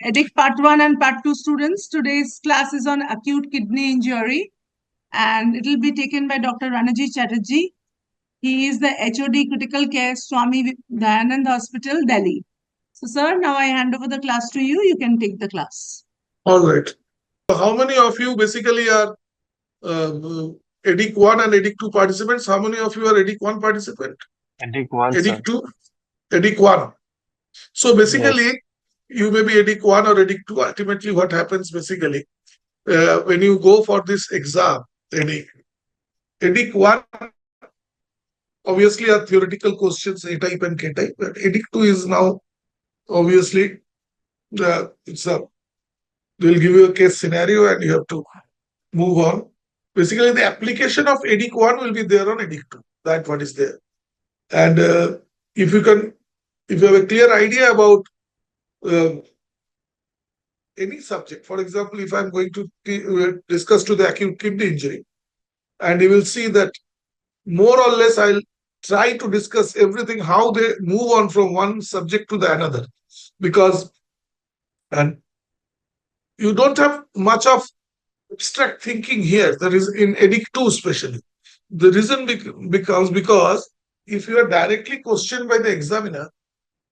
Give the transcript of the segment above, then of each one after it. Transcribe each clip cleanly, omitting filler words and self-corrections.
EDIC Part 1 and Part 2 students. Today's class is on acute kidney injury and it will be taken by Dr. Ranajit Chatterjee. He is the HOD Critical Care Swami Dayanand Hospital, Delhi. So, sir, now I hand over the class to you. You can take the class. All right. So how many of you basically are EDIC 1 and EDIC 2 participants? How many of you are EDIC 1 participant? EDIC 1, EDIC 2? EDIC 1. So basically, you may be EDIC 1 or EDIC 2. Ultimately, what happens basically, when you go for this exam, EDIC 1, obviously are theoretical questions, A type and K type. But EDIC 2 is now, obviously, they'll give you a case scenario and you have to move on. Basically, the application of EDIC 1 will be there on EDIC 2. That one is there. And if you have a clear idea about any subject, for example, if I'm going to discuss to the acute kidney injury, and you will see that more or less I'll try to discuss everything, how they move on from one subject to the another, because and you don't have much of abstract thinking here. There is in EDIC 2 especially. The reason becomes because if you are directly questioned by the examiner,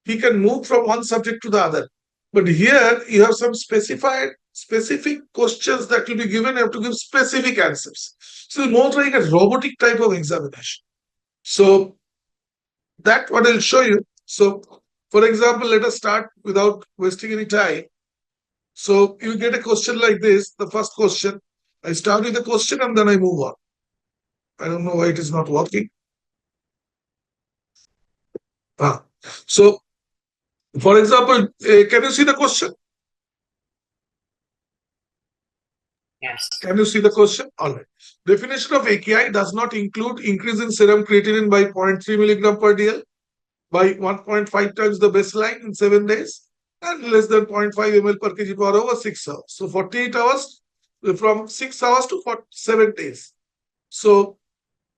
he can move from one subject to the other. But here you have some specific questions that will be given. You have to give specific answers. So more like a robotic type of examination. So that what I'll show you. So for example, let us start without wasting any time. So you get a question like this. The first question, I start with the question and then I move on. I don't know why it is not working. So, for example, can you see the question? Yes. Can you see the question? All right. Definition of AKI does not include increase in serum creatinine by 0.3 milligram per DL, by 1.5 times the baseline in 7 days, and less than 0.5 ml per kg per hour 6 hours. So 48 hours, from 6 hours to 7 days. So,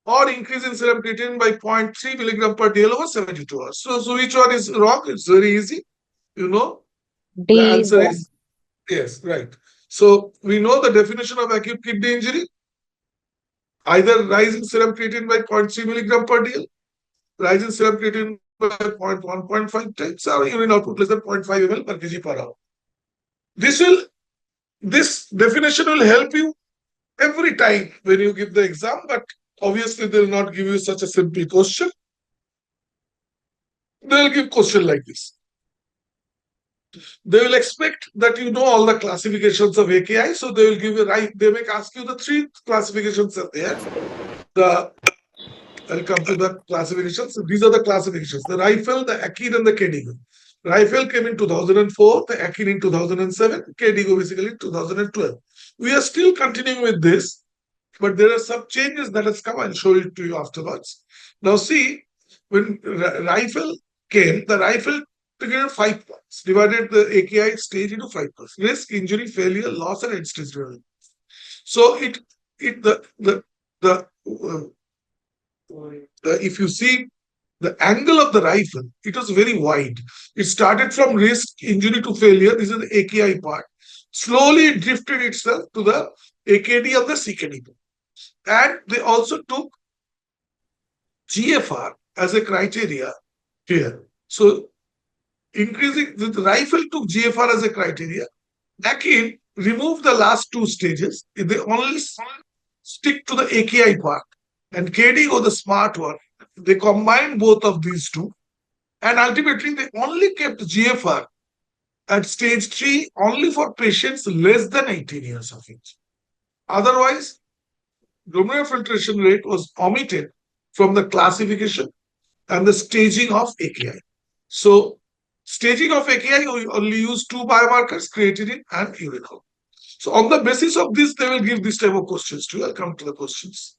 or increase in serum creatinine by 0.3 milligram per DL over 72 hours. So which one is wrong? It's very easy. You know, D the answer wrong. is yes, right. So we know the definition of acute kidney injury. Either rise in serum creatinine by 0.3 milligram per DL, rise in serum creatinine by 1.5 times, or urine output less than 0.5 ml per kg per hour. This definition will help you every time when you give the exam, but obviously they will not give you such a simple question. They will give question like this. They will expect that you know all the classifications of AKI, so they will give you they may ask you the 3 classifications are there. I'll come to the classifications. So these are the classifications: the rifle, the Acute, and the KDIGO. Rifle came in 2004, the Acute in 2007, KDIGO basically in 2012. We are still continuing with this, but there are some changes that has come. I'll show it to you afterwards. Now see, when rifle came, the rifle together 5 parts, divided the AKI stage into 5 parts: risk, injury, failure, loss, and end stage development. So if you see the angle of the rifle, it was very wide. It started from risk, injury to failure. This is the AKI part. Slowly it drifted itself to the AKD of the CKD. And they also took GFR as a criteria here. So increasing the rifle took GFR as a criteria. Acute removed the last 2 stages. They only stick to the AKI part. And KDIGO, the smart one, they combined both of these two. And ultimately, they only kept GFR at stage 3 only for patients less than 18 years of age. Otherwise, glomerular filtration rate was omitted from the classification and the staging of AKI. So staging of AKI, we only use two biomarkers, creatinine and urinol. So on the basis of this, they will give this type of questions to you. I'll come to the questions.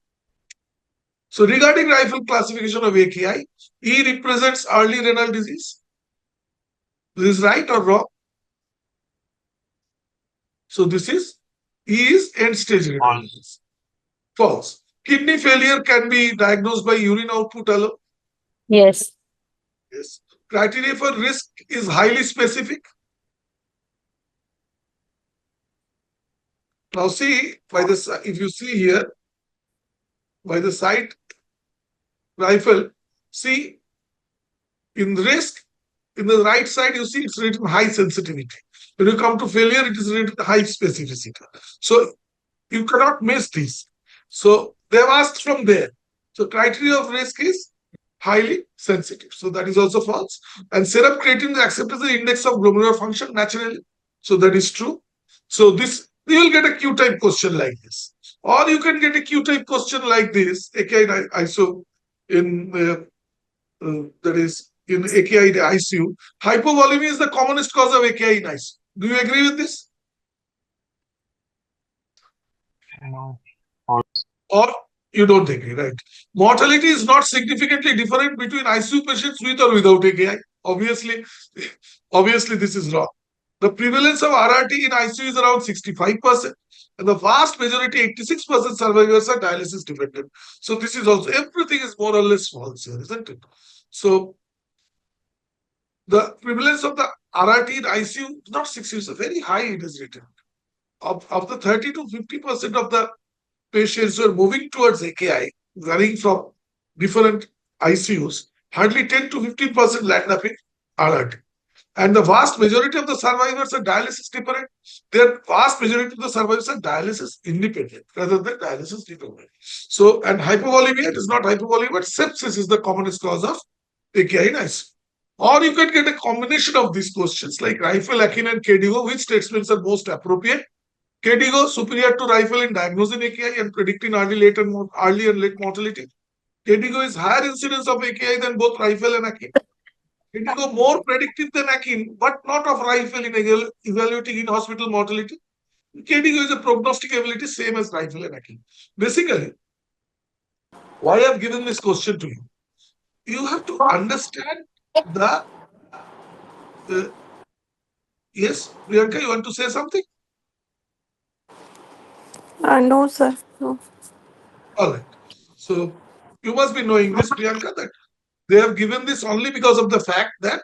So regarding rifle classification of AKI, E represents early renal disease. This is right or wrong? So this is E is end stage renal False. disease. False. Kidney failure can be diagnosed by urine output alone. Yes. Yes. Criteria for risk is highly specific. Now see, if you see here, by the side rifle, see in risk, in the right side, you see it's written high sensitivity. When you come to failure, it is written high specificity. So you cannot miss this. So they have asked from there. So criteria of risk is highly sensitive. So that is also false. And serum creatinine is accepted as the index of glomerular function naturally. So that is true. So this, you will get a Q type question like this. Or you can get a Q type question like this, AKI ISO in that is in AKI ICU. Hypovolemia is the commonest cause of AKI in ICU. Do you agree with this? No. False. Or you don't agree, right? Mortality is not significantly different between ICU patients with or without AKI. Obviously, this is wrong. The prevalence of RRT in ICU is around 65%, and the vast majority, 86% survivors are dialysis dependent. So this is also, everything is more or less false here, isn't it? So the prevalence of the RRT in ICU is not 60, it's very high, it is written. Of the 30 to 50% of the patients who are moving towards AKI, running from different ICUs, hardly 10 to 15% land up in RRT. And the vast majority of the survivors are dialysis dependent. The vast majority of the survivors are dialysis independent rather than dialysis dependent. So, and hypovolemia, it is not hypovolemia, but sepsis is the commonest cause of AKI in ICU. Or you can get a combination of these questions like rifle, akin, and KDIGO. Which statements are most appropriate? KDIGO superior to rifle in diagnosing AKI and predicting early and late mortality. KDIGO is higher incidence of AKI than both rifle and akin. KDIGO more predictive than akin, but not of rifle in evaluating in-hospital mortality. KDIGO is a prognostic ability same as rifle and akin. Basically, why I have given this question to you? You have to understand the yes, Priyanka, you want to say something? No, sir. No. All right. So you must be knowing this, Priyanka, that they have given this only because of the fact that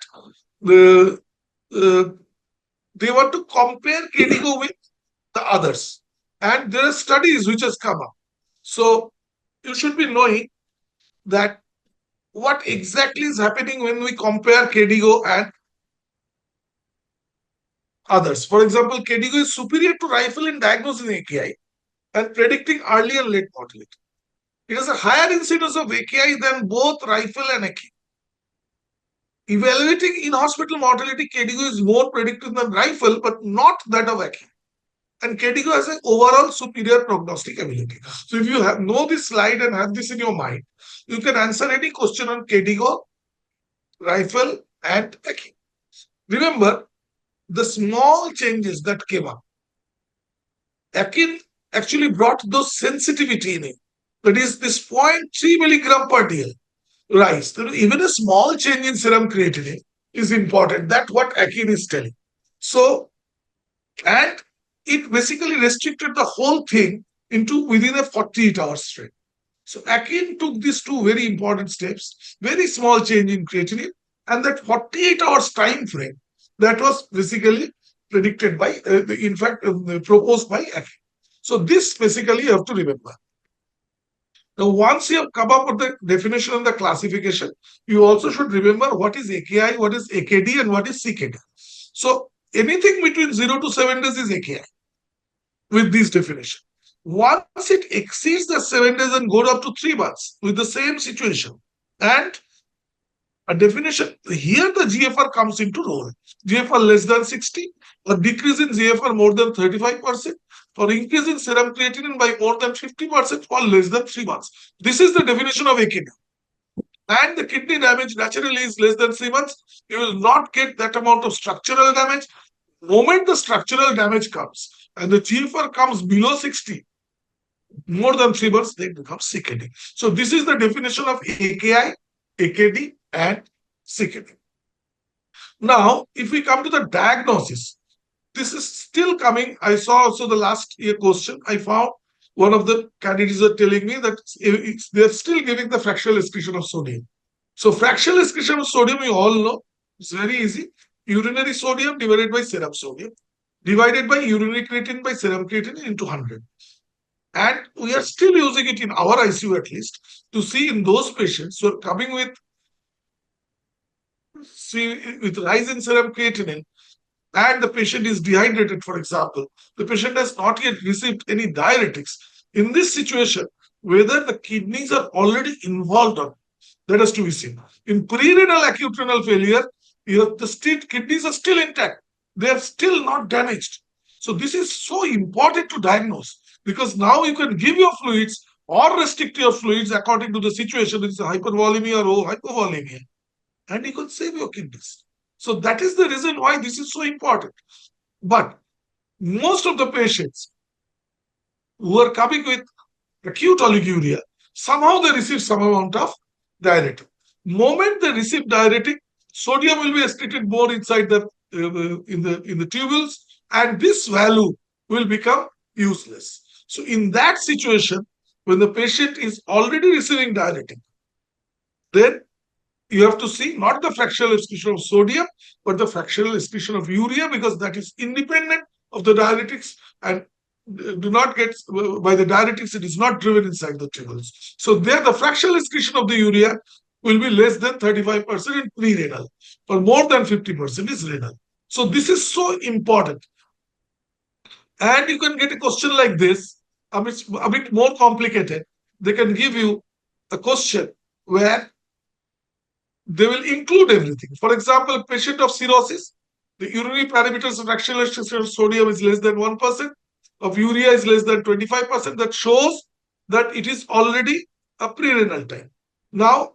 the they want to compare KDIGO with the others. And there are studies which has come up. So you should be knowing that what exactly is happening when we compare KDIGO and others. For example, KDIGO is superior to rifle in diagnosing AKI and predicting early and late mortality. It has a higher incidence of AKI than both rifle and AKI. Evaluating in-hospital mortality, KDIGO is more predictive than rifle, but not that of AKI. And KDIGO has an overall superior prognostic ability. So if you know this slide and have this in your mind, you can answer any question on KDIGO, rifle, and AKI. Remember, the small changes that came up, AKI actually brought those sensitivity in it. That is this 0.3 milligram per DL rise. Even a small change in serum creatinine is important. That's what AKI is telling. So, and it basically restricted the whole thing into within a 48 hours frame. So AKI took these two very important steps, very small change in creatinine, and that 48 hours time frame that was basically predicted by, in fact, proposed by AKI. So this basically you have to remember. Now, once you have come up with the definition and the classification, you also should remember what is AKI, what is AKD, and what is CKD. So anything between 0 to 7 days is AKI with this definition. Once it exceeds the 7 days and goes up to 3 months with the same situation and a definition, here the GFR comes into role. GFR less than 60, a decrease in GFR more than 35%, or increase in serum creatinine by more than 50% for less than 3 months. This is the definition of AKD. and the kidney damage naturally is less than 3 months, you will not get that amount of structural damage. Moment the structural damage comes and the GFR comes below 60, more than 3 months, they become CKD. So this is the definition of AKI, AKD, and CKD. Now, if we come to the diagnosis, this is still coming. I saw also the last year question. I found one of the candidates are telling me that they're still giving the fractional excretion of sodium. So fractional excretion of sodium, you all know, it's very easy. Urinary sodium divided by serum sodium, divided by urinary creatinine by serum creatinine into 100. And we are still using it in our ICU at least to see in those patients who are coming with rise in serum creatinine and the patient is dehydrated, for example, the patient has not yet received any diuretics. In this situation, whether the kidneys are already involved or not, that has to be seen. In pre-renal acute renal failure, the kidneys are still intact. They are still not damaged. So this is so important to diagnose because now you can give your fluids or restrict your fluids according to the situation. It's hypervolemia or hypovolemia. And you can save your kidneys. So that is the reason why this is so important. But most of the patients who are coming with acute oliguria, somehow they receive some amount of diuretic. Moment they receive diuretic, sodium will be excreted more inside the in the tubules, and this value will become useless. So in that situation, when the patient is already receiving diuretic, then you have to see not the fractional excretion of sodium, but the fractional excretion of urea, because that is independent of the diuretics and do not get by the diuretics, it is not driven inside the tubules. So there the fractional excretion of the urea will be less than 35% in pre-renal, or more than 50% is renal. So this is so important. And you can get a question like this, a bit more complicated. They can give you a question where they will include everything. For example, a patient of cirrhosis, the urinary parameters of fractional excretion of sodium is less than 1%, of urea is less than 25%. That shows that it is already a pre-renal time. Now,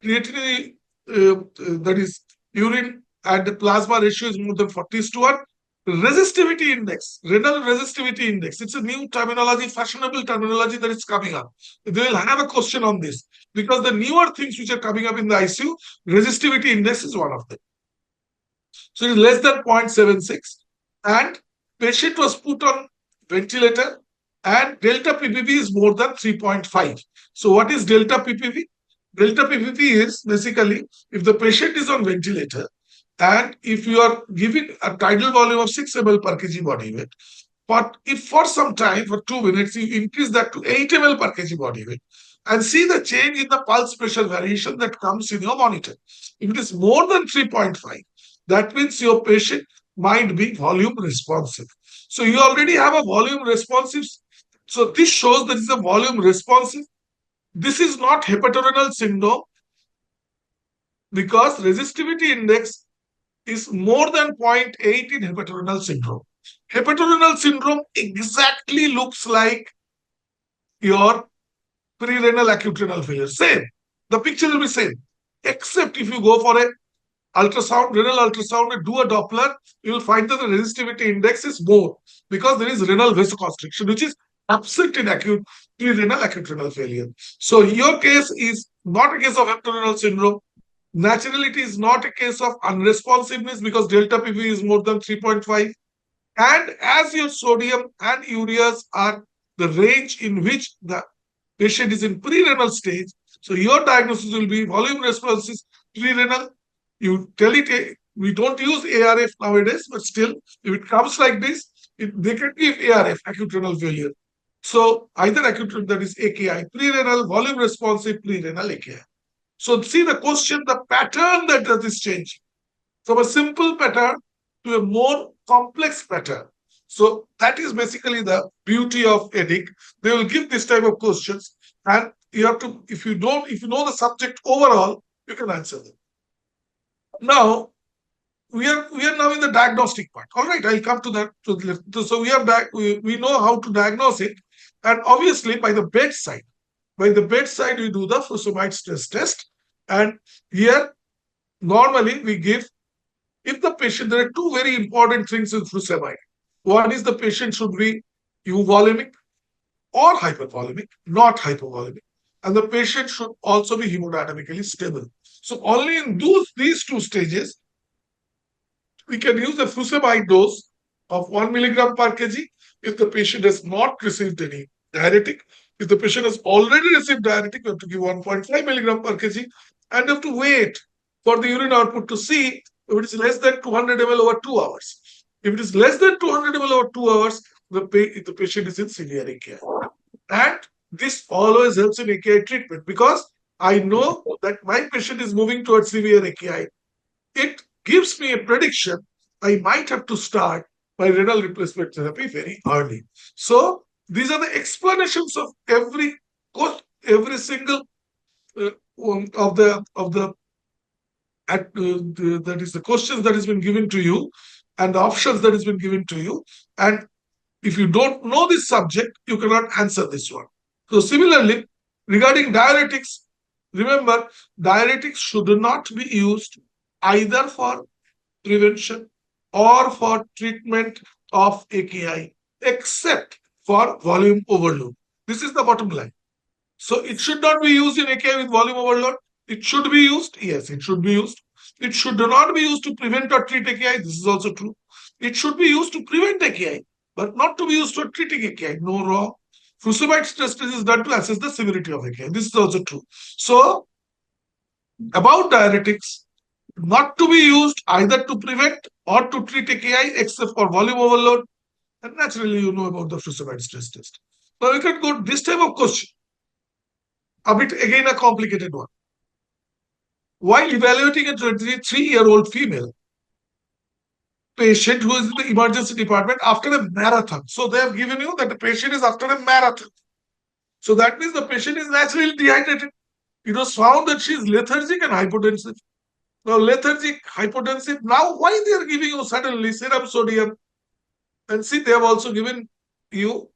creatinine, that is urine and the plasma ratio is more than 40:1. Resistivity index, renal resistivity index. It's a new terminology, fashionable terminology that is coming up. They will have a question on this because the newer things which are coming up in the ICU, resistivity index is one of them. So it is less than 0.76 and patient was put on ventilator and delta PPV is more than 3.5. So what is delta PPV? Delta PPV is basically if the patient is on ventilator and if you are giving a tidal volume of 6 ml per kg body weight, but if for some time, for 2 minutes, you increase that to 8 ml per kg body weight and see the change in the pulse pressure variation that comes in your monitor. If it is more than 3.5, that means your patient might be volume responsive. So you already have a volume responsive. So this shows that it's a volume responsive. This is not hepatorenal syndrome because resistivity index is more than 0.8 in hepatorenal syndrome. Hepatorenal syndrome exactly looks like your pre-renal acute renal failure. Same. The picture will be same. Except if you go for a ultrasound, renal ultrasound, and do a Doppler, you will find that the resistivity index is more because there is renal vasoconstriction, which is absent in acute pre-renal acute renal failure. So your case is not a case of hepatorenal syndrome. Naturally, it is not a case of unresponsiveness because delta PV is more than 3.5. And as your sodium and ureas are the range in which the patient is in pre-renal stage, so your diagnosis will be volume responsive pre-renal. You tell it, we don't use ARF nowadays, but still, if it comes like this, they can give ARF, acute renal failure. So either acute, that is AKI, pre-renal, volume responsive, pre-renal AKI. So see the question, the pattern that is changing from a simple pattern to a more complex pattern. So that is basically the beauty of EDIC. They will give this type of questions, and you have to, if you know the subject overall, you can answer them. Now we are now in the diagnostic part. All right, I'll come to that. So we are back. We know how to diagnose it, and obviously by the bedside, we do the furosemide stress test. And here, normally we give, if the patient, there are two very important things in furosemide. One is the patient should be euvolemic or hypervolemic, not hypovolemic. And the patient should also be hemodynamically stable. So only in these two stages, we can use the furosemide dose of 1 milligram per kg if the patient has not received any diuretic. If the patient has already received diuretic, we have to give 1.5 milligram per kg, and you have to wait for the urine output to see if it is less than 200 ml over 2 hours. If it is less than 200 ml over 2 hours, the patient is in severe AKI. And this always helps in AKI treatment, because I know that my patient is moving towards severe AKI. It gives me a prediction I might have to start my renal replacement therapy very early. So these are the explanations of every single of the that is the questions that has been given to you and the options that has been given to you. And if you don't know this subject, you cannot answer this one. So similarly, regarding diuretics, remember, diuretics should not be used either for prevention or for treatment of AKI, except for volume overload. This is the bottom line. So it should not be used in AKI with volume overload. It should be used. Yes, it should be used. It should not be used to prevent or treat AKI. This is also true. It should be used to prevent AKI, but not to be used for treating AKI. No, wrong. Furosemide stress test is done to assess the severity of AKI. This is also true. So, about diuretics, not to be used either to prevent or to treat AKI except for volume overload. And naturally, you know about the furosemide stress test. Now, we can go to this type of question. A bit again a complicated one. While evaluating a 23-year-old female patient who is in the emergency department after a marathon. So they have given you that the patient is after a marathon. So that means the patient is naturally dehydrated. It was found that she is lethargic and hypotensive. Now, lethargic, hypotensive. Now, why they are giving you suddenly serum sodium? And see, they have also given you,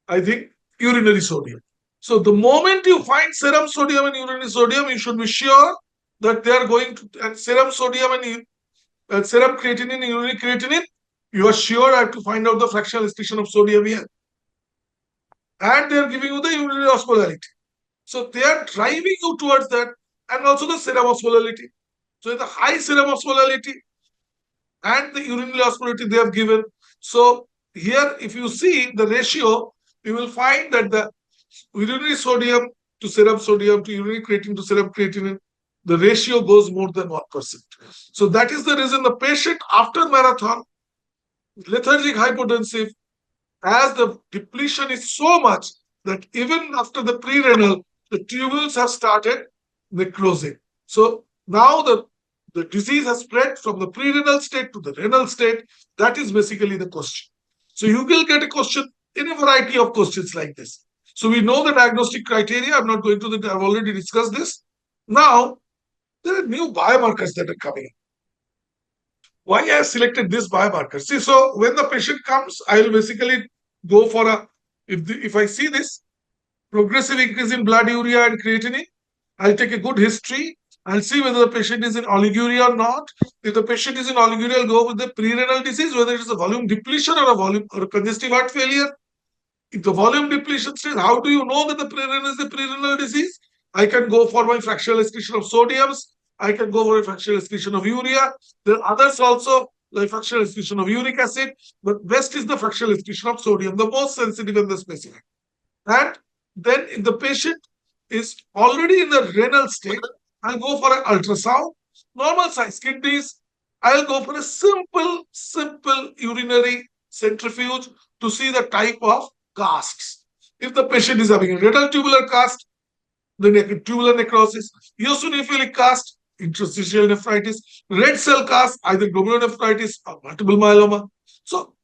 I think, urinary sodium. So the moment you find serum sodium and urinary sodium, you should be sure that they are going to, and serum sodium and serum creatinine and urinary creatinine, you are sure I have to find out the fractional restriction of sodium here. And they are giving you the urinary osmolality. So they are driving you towards that, and also the serum osmolality. So the high serum osmolality and the urinary osmolality they have given. So here, if you see the ratio, you will find that the urinary sodium to serum sodium to urinary creatinine to serum creatinine, the ratio goes more than 1%. So that is the reason the patient after marathon, lethargic hypotensive, as the depletion is so much that even after the pre-renal, the tubules have started necrosing. So now the disease has spread from the pre-renal state to the renal state. That is basically the question. So you will get a question in a variety of questions like this. So we know the diagnostic criteria. I'm not going to that. I've already discussed this. Now, there are new biomarkers that are coming in. Why I have selected this biomarker? See, so when the patient comes, I will basically go for a, if I see this progressive increase in blood urea and creatinine, I'll take a good history. I'll see whether the patient is in oliguria or not. If the patient is in oliguria, I'll go with the pre-renal disease, whether it is a volume depletion or a congestive heart failure. If the volume depletion stage, how do you know that the pre-renal is a pre-renal disease? I can go for my fractional excretion of sodiums. I can go for a fractional excretion of urea. There are others also, like fractional excretion of uric acid, but best is the fractional excretion of sodium, the most sensitive and the specific. And then if the patient is already in the renal state, I'll go for an ultrasound. Normal size kidneys, I'll go for a simple urinary centrifuge to see the type of casts. If the patient is having a renal tubular cast, then tubular necrosis, eosinophilic cast, interstitial nephritis, red cell cast, either glomerulonephritis or multiple myeloma. So,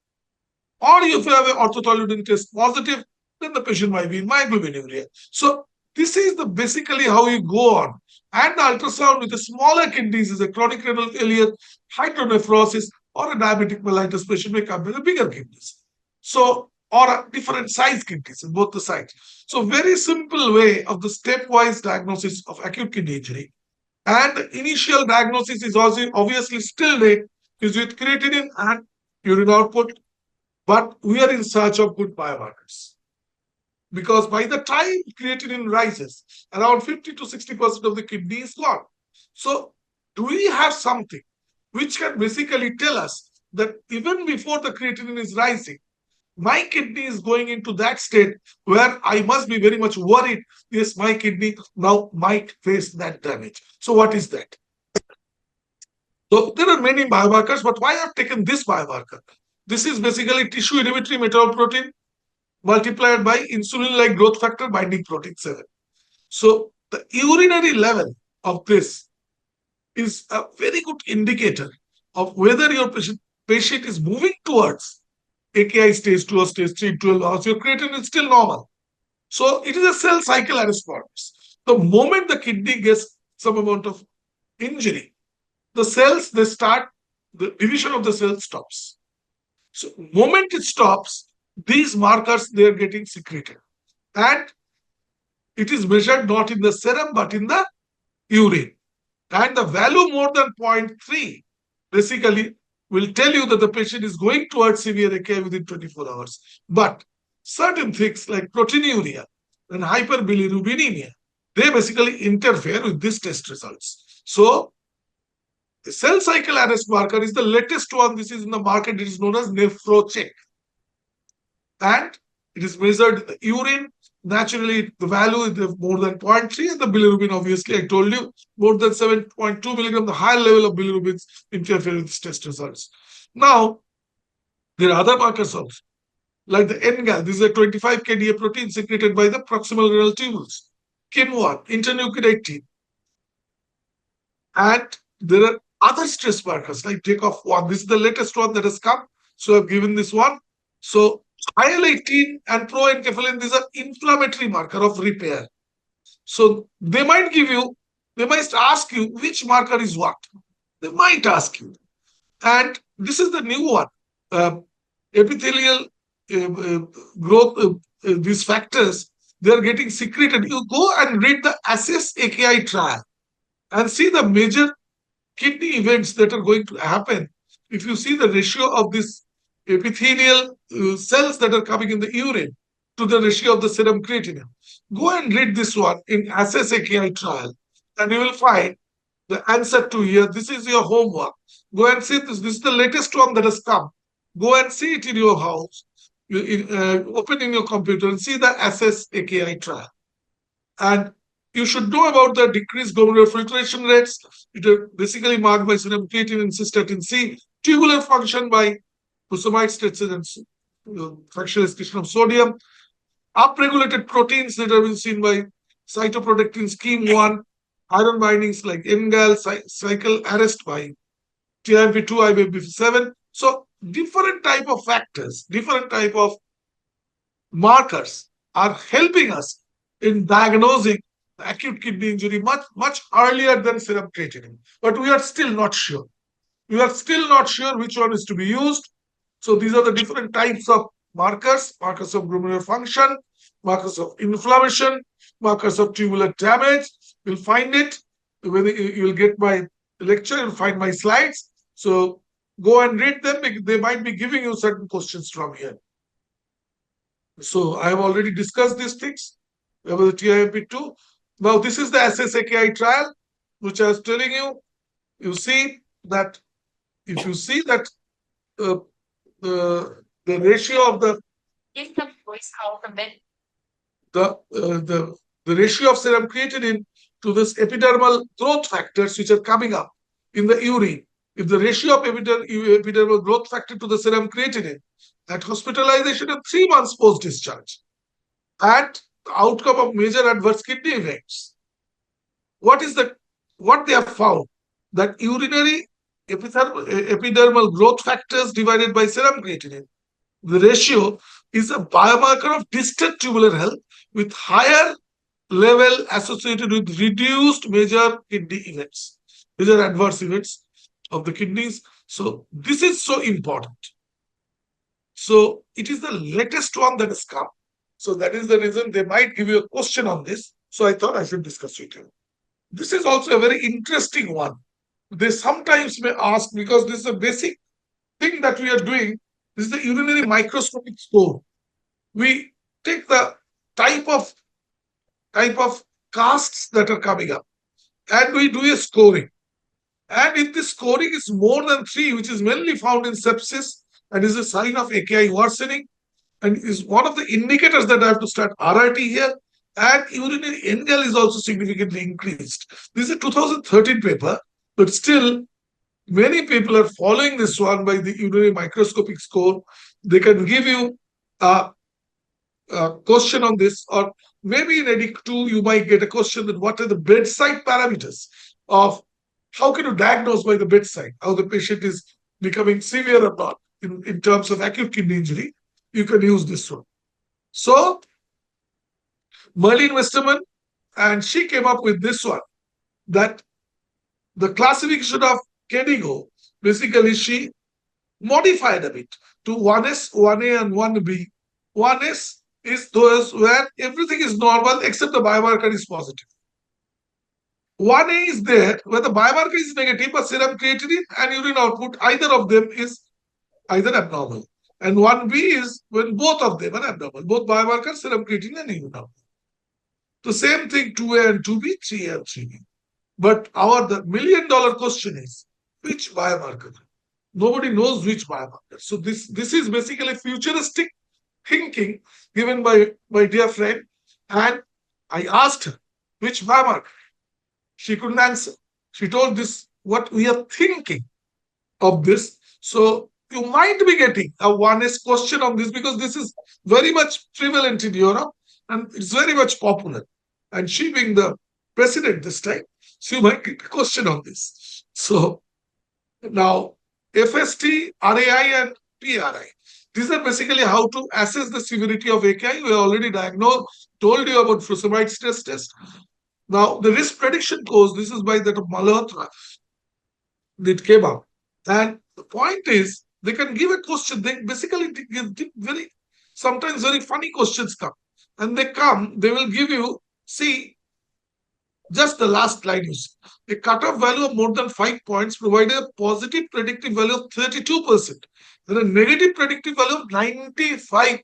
or if you have an orthotoluidine test positive, then the patient might be in myoglobinuria. So, this is the basically how you go on. And the ultrasound with a smaller kidneys is a chronic renal failure, hydronephrosis, or a diabetic mellitus patient may come with a bigger kidneys. So, or a different size kidneys in both the sides. So, very simple way of the stepwise diagnosis of acute kidney injury. And the initial diagnosis is also obviously still late, is with creatinine and urine output, but we are in search of good biomarkers. Because by the time creatinine rises, around 50 to 60% of the kidney is gone. So, do we have something which can basically tell us that even before the creatinine is rising, my kidney is going into that state where I must be very much worried. Yes, my kidney now might face that damage. So, what is that? So, there are many biomarkers, but why I've taken this biomarker? This is basically tissue inhibitory metalloprotein multiplied by insulin-like growth factor binding protein 7. So, the urinary level of this is a very good indicator of whether your patient is moving towards AKI stage 2 or stage 3, 12 hours, your creatinine is still normal. So it is a cell cycle response. The moment the kidney gets some amount of injury, the cells, they start, the division of the cells stops. So moment it stops, these markers, they are getting secreted. And it is measured not in the serum, but in the urine. And the value more than 0.3 basically will tell you that the patient is going towards severe AKI within 24 hours. But certain things like proteinuria and hyperbilirubinemia, they basically interfere with these test results. So, the cell cycle arrest marker is the latest one. This is in the market. It is known as NephroCheck. And it is measured in the urine. Naturally, the value is more than 0.3, and the bilirubin, obviously, I told you, more than 7.2 milligram, the higher level of bilirubins interfere with these test results. Now, there are other markers also, like the NGAL. This is a 25 kDa protein secreted by the proximal renal tubules. KIM1, interleukin 18. And there are other stress markers like takeoff 1. This is the latest one that has come. So I've given this one. So IL-18 and proenkephalin, these are inflammatory marker of repair. So they might ask you which marker is what. They might ask you. And this is the new one. Epithelial growth, these factors, they are getting secreted. You go and read the ACCESS AKI trial and see the major kidney events that are going to happen. If you see the ratio of this epithelial cells that are coming in the urine to the ratio of the serum creatinine, go and read this one in ACCESS AKI trial, and you will find the answer to here. This is your homework. Go and see this. This is the latest one that has come. Go and see it in your house. Open in your computer and see the ACCESS AKI trial. And you should know about the decreased glomerular filtration rates. It is basically marked by serum creatinine and cystatin C, tubular function by fusamate stretches and fractional excretion of sodium, upregulated proteins that have been seen by cytoprotectins, KIM1, iron bindings like NGAL, cycle arrest by TIMP2, IBP7. So different type of factors, different type of markers are helping us in diagnosing acute kidney injury much earlier than serum creatinine. But we are still not sure. We are still not sure which one is to be used. So these are the different types of markers: markers of glomerular function, markers of inflammation, markers of tubular damage. You'll find it. When you'll get my lecture, you'll find my slides. So go and read them. They might be giving you certain questions from here. So I have already discussed these things about the TIMP2. Now this is the ACCESS AKI trial, which I was telling you. You see that if you see that the ratio of the ratio of serum creatinine to this epidermal growth factors which are coming up in the urine, if the ratio of epidermal growth factor to the serum creatinine at hospitalization and 3 months post-discharge, and the outcome of major adverse kidney events, what they have found? That urinary epidermal growth factors divided by serum creatinine, the ratio is a biomarker of distant tubular health with higher level associated with reduced major kidney events, major adverse events of the kidneys. So this is so important. So it is the latest one that has come. So that is the reason they might give you a question on this. So I thought I should discuss with you. This is also a very interesting one. They sometimes may ask, because this is a basic thing that we are doing, this is the urinary microscopic score. We take the type of casts that are coming up, and we do a scoring. And if the scoring is more than 3, which is mainly found in sepsis and is a sign of AKI worsening, and is one of the indicators that I have to start RRT here, and urinary NGAL is also significantly increased. This is a 2013 paper, but still many people are following this one by the urinary microscopic score. They can give you a question on this, or maybe in EDIC 2, you might get a question that what are the bedside parameters of how can you diagnose by the bedside, how the patient is becoming severe or not in terms of acute kidney injury. You can use this one. So, Merlin Westerman, and she came up with this one, that the classification of KDIGO, basically she modified a bit to 1S, 1A, and 1B. 1S is those where everything is normal except the biomarker is positive. 1A is there where the biomarker is negative, but serum creatinine and urine output, either of them is either abnormal. And 1B is when both of them are abnormal, both biomarkers, serum creatinine and urine output. The same thing 2A and 2B, 3A and 3B. But the $1 million question is, which biomarker? Nobody knows which biomarker. So this is basically futuristic thinking given by my dear friend. And I asked her, which biomarker? She couldn't answer. She told this, what we are thinking of this. So you might be getting a 1S question on this, because this is very much prevalent in Europe and it's very much popular. And she being the president this time, she might get a question on this. So now FST, RAI and PRI. These are basically how to assess the severity of AKI. We already told you about furosemide stress test. Now, the risk prediction course, this is by that Malhotra, that came up. And the point is, they can give a question. They basically give sometimes very funny questions come. And they will give you, see, just the last line you see. A cutoff value of more than 5 points provided a positive predictive value of 32%, and a negative predictive value of 95%.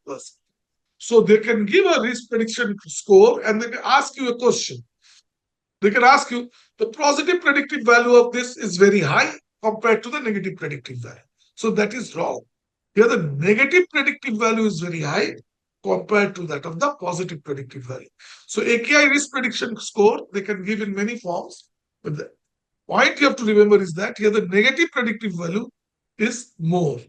So they can give a risk prediction score and they can ask you a question. They can ask you, the positive predictive value of this is very high compared to the negative predictive value. So that is wrong. Here the negative predictive value is very high compared to that of the positive predictive value. So AKI risk prediction score, they can give in many forms. But the point you have to remember is that here the negative predictive value is more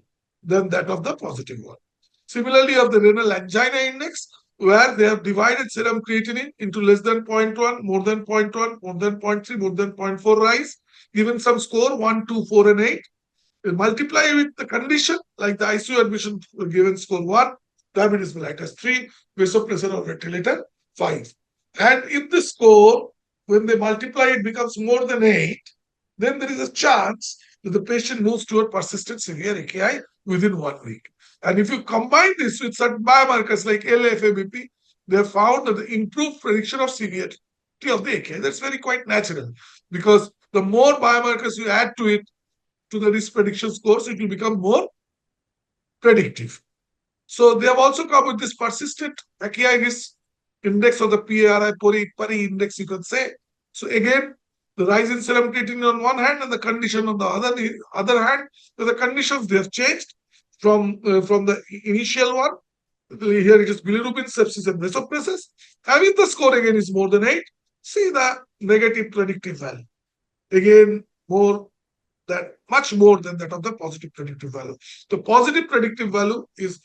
than that of the positive one. Similarly, of the renal angina index, where they have divided serum creatinine into less than 0.1, more than 0.1, more than 0.3, more than 0.4 rise, given some score 1, 2, 4, and 8. We multiply with the condition, like the ICU admission given score 1, diabetes mellitus 3, vasopressor or ventilator 5. And if the score, when they multiply, it becomes more than 8, then there is a chance that the patient moves toward persistent severe AKI within 1 week. And if you combine this with certain biomarkers like LFABP, they have found that the improved prediction of severity of the AKI. That's very quite natural, because the more biomarkers you add to it, to the risk prediction scores, it will become more predictive. So they have also come with this persistent AKI risk index, or the PRI index, you can say. So again, the rise in serum creatinine on one hand and the condition on the other hand, the conditions they have changed from the initial one. Here it is bilirubin, sepsis, and vasopressin. And if the score again is more than 8, see the negative predictive value. Again, much more than that of the positive predictive value. The positive predictive value is,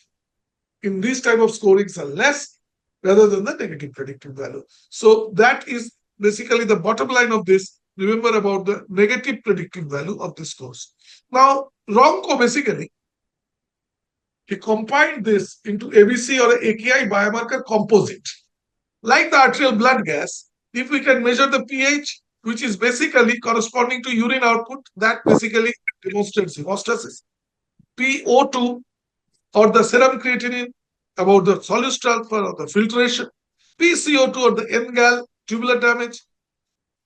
in these type of scorings, are less rather than the negative predictive value. So that is basically the bottom line of this. Remember about the negative predictive value of this course. Now, Ronco basically, he combined this into ABC or AKI biomarker composite. Like the arterial blood gas, if we can measure the pH, which is basically corresponding to urine output, that basically demonstrates hemostasis. PO2 or the serum creatinine about the solute transfer or the filtration. PCO2 or the NGAL, tubular damage.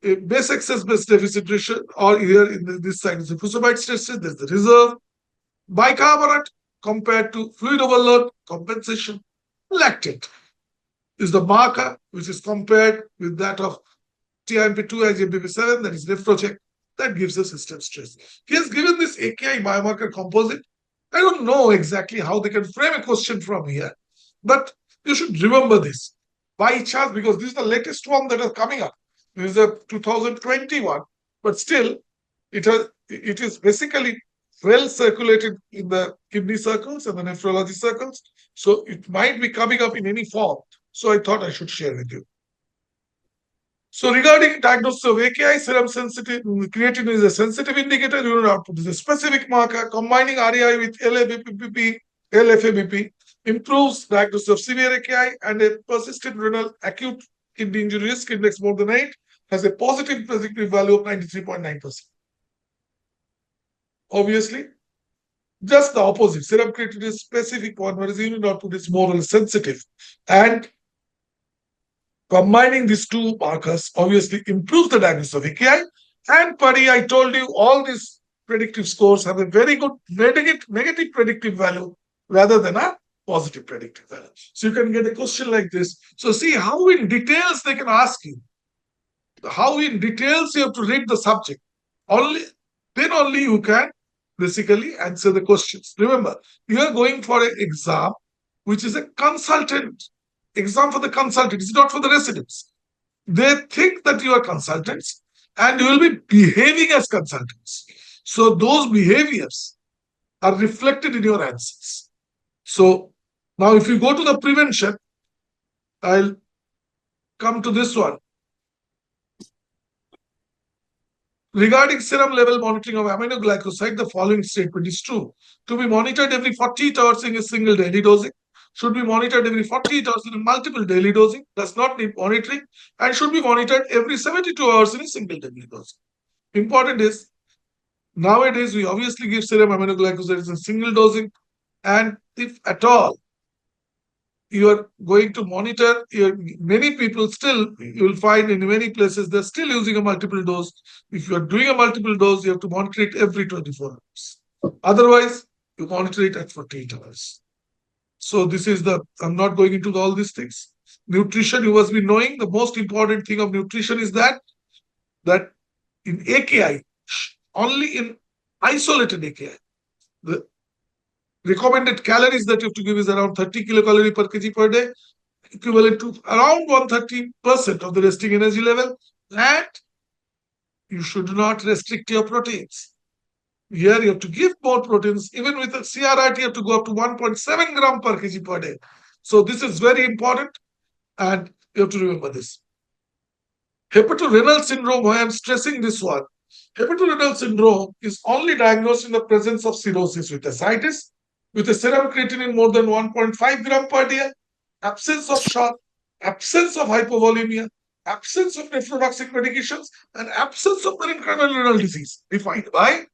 base excess base deficit ratio, or here in this side is the fusobite stress test, there's the reserve. Bicarbonate compared to fluid overload compensation. Lactate is the marker which is compared with that of TIMP2 IGMP7, that is nephrocheck, that gives the system stress. He has given this AKI biomarker composite. I don't know exactly how they can frame a question from here, but you should remember this by chance, because this is the latest one that is coming up. This is a 2021, but still it is basically well circulated in the kidney circles and the nephrology circles. So it might be coming up in any form. So I thought I should share with you. So regarding diagnosis of AKI, serum sensitive creatinine is a sensitive indicator. Urine output is a specific marker. Combining REI with LABPP, LFABP improves diagnosis of severe AKI, and a persistent renal acute kidney injury risk index more than 8 has a positive predictive value of 93.9%. Obviously, just the opposite. Serum creatinine is specific one, whereas urine output is more or less sensitive. And combining these two markers obviously improves the diagnosis of AKI. And Pari, I told you all these predictive scores have a very good negative predictive value rather than a positive predictive value. So you can get a question like this. So see how in details they can ask you. How in details you have to read the subject. Then only you can basically answer the questions. Remember, you are going for an exam which is a consultant exam for the consultant. It's not for the residents. They think that you are consultants and you will be behaving as consultants. So those behaviors are reflected in your answers. So now if you go to the prevention, I'll come to this one. Regarding serum level monitoring of aminoglycoside, the following statement is true. To be monitored every 48 hours in a single daily dosing, should be monitored every 48 hours in multiple daily dosing, does not need monitoring, and should be monitored every 72 hours in a single daily dosing. Important is, nowadays we obviously give serum aminoglycosides in single dosing, and if at all you are going to monitor, many people still, you will find in many places they're still using a multiple dose. If you are doing a multiple dose, you have to monitor it every 24 hours. Otherwise, you monitor it at 48 hours. So this is I'm not going into all these things. Nutrition, you must be knowing. The most important thing of nutrition is that in AKI, only in isolated AKI, the recommended calories that you have to give is around 30 kilocalorie per kg per day, equivalent to around 130% of the resting energy level. And you should not restrict your proteins. Here you have to give more proteins. Even with a CRRT, you have to go up to 1.7 gram per kg per day. So this is very important, and you have to remember this. Hepatorenal syndrome, why I'm stressing this one. Hepatorenal syndrome is only diagnosed in the presence of cirrhosis with ascites, with a serum creatinine more than 1.5 gram per day, absence of shock, absence of hypovolemia, absence of nephrotoxic medications, and absence of parenchymal renal disease, defined by